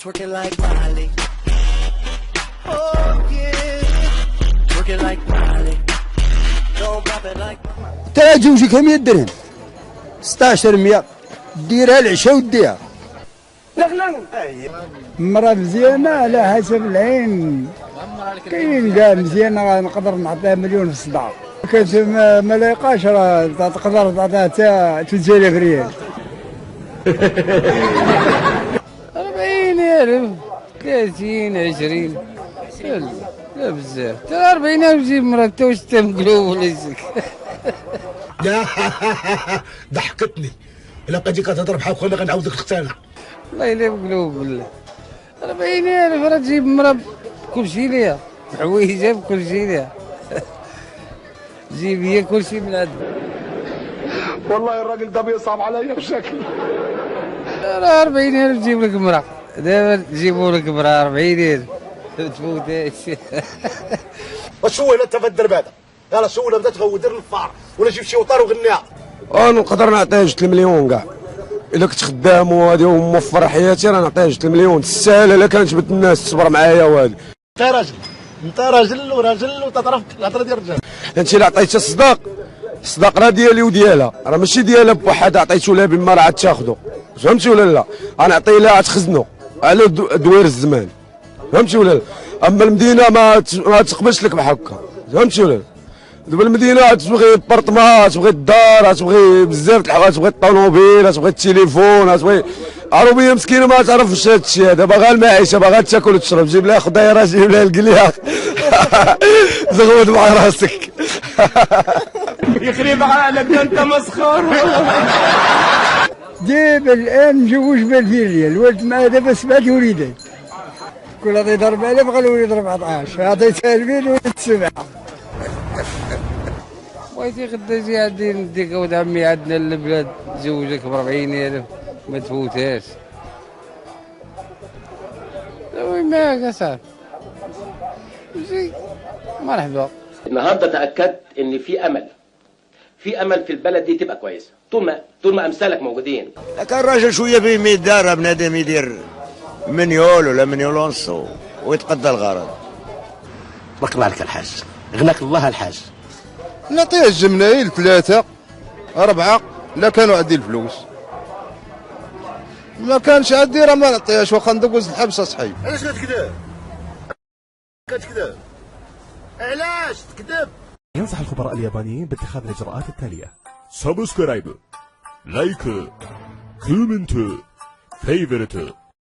Twerking like Miley. Oh yeah. Twerking like Miley. Don't drop it like. تراجوجي كم يدرهم 1600 ديرها العشاء وديها. مرة مزيانة على حسب العين. كاين كاع مزيانة نقدر نعطيها مليون في الصداع. كانت ما لايقاش راه تقدر تعطيها حتى 3000 ريال. 40,000 30 20 لا بزاف ترى 40,000 تجيب مرة تا واش تمقلوب ولا يزك. لا ضحكتني الا بقيتي كتهضر بحال خويا غنعاودك تقتنع. والله الا مقلوب بالله 40,000 راه تجيب مرة كلشي ليها بحويجة بكلشي ليها. جيب هي كلشي من عندها. والله الراجل ده بيصعب عليا بشكل. راه 40,000 تجيب لك مرة دابا تجيبوا لك مرة 40,000 تفوتهاش. واش هو الا انت في الدرب هذا يلاه شو ولا بدا تغودر الفار ولا جيب شي وطار وغنيها. نقدر نعطيه 6 المليون كاع الا كنت خدام وهادي وموفر حياتي راه نعطيه 6 المليون تستاهل الا كانت بنت الناس تصبر معايا وهادي. انت راجل وراجل وتعرف الهضره ديال الرجال. انت اللي عطيتها الصداق راه ديالي وديالها راه ماشي ديالها بوحدها عطيتو لها بما راه عاد تاخذو فهمتي ولا لا. غنعطي لها تخزنو على دوير الزمان فهمتي ولا لا. اما المدينه ما تقبلش لك بحال هكا فهمتي ولا لا. دابا المدينه تبغي بارطمان تبغي الدار تبغي بزاف د الحوايج تبغي الطوموبيل تبغي التليفون تبغي عربيه مسكينه ما تعرفش هذا الشيء هذا باغا المعيشه باغا تاكل وتشرب جيب لها خضيره جيب لها القلياق زغود مع راسك. يخرب عقلك انت مسخر. دابا الان مجوج ب 2000 ريال الولد معاه دابا 7 وليدات كل عطيت 4000 غير الوليد 14 عطيت 2000 وليد 7. بغيتي غدا جي عندي نديك ولد عمي عندنا البلاد زوجك ب 40,000 ما تفوتهاش. وين معاك اصاحبي زي مرحبا. النهارده تاكدت ان في امل في البلد دي تبقى كويسه طول ما امثالك موجودين. كان الراجل شويه به يدار بنادم يدير مليون ولا مليون ونص ويتقضى الغرض. بارك الله عليك الحاج غناك الله الحاج. نعطيه الجمنايل 3 4 لا كانوا عندي الفلوس ما كانش عندي راه ما نعطيهاش واخا ندوز الحبس اصحي. علاش كتكذب علاش تكذب. ينصح الخبراء اليابانيين باتخاذ الإجراءات التالية: سبسكرايب، لايك، كومنت، فيفرت.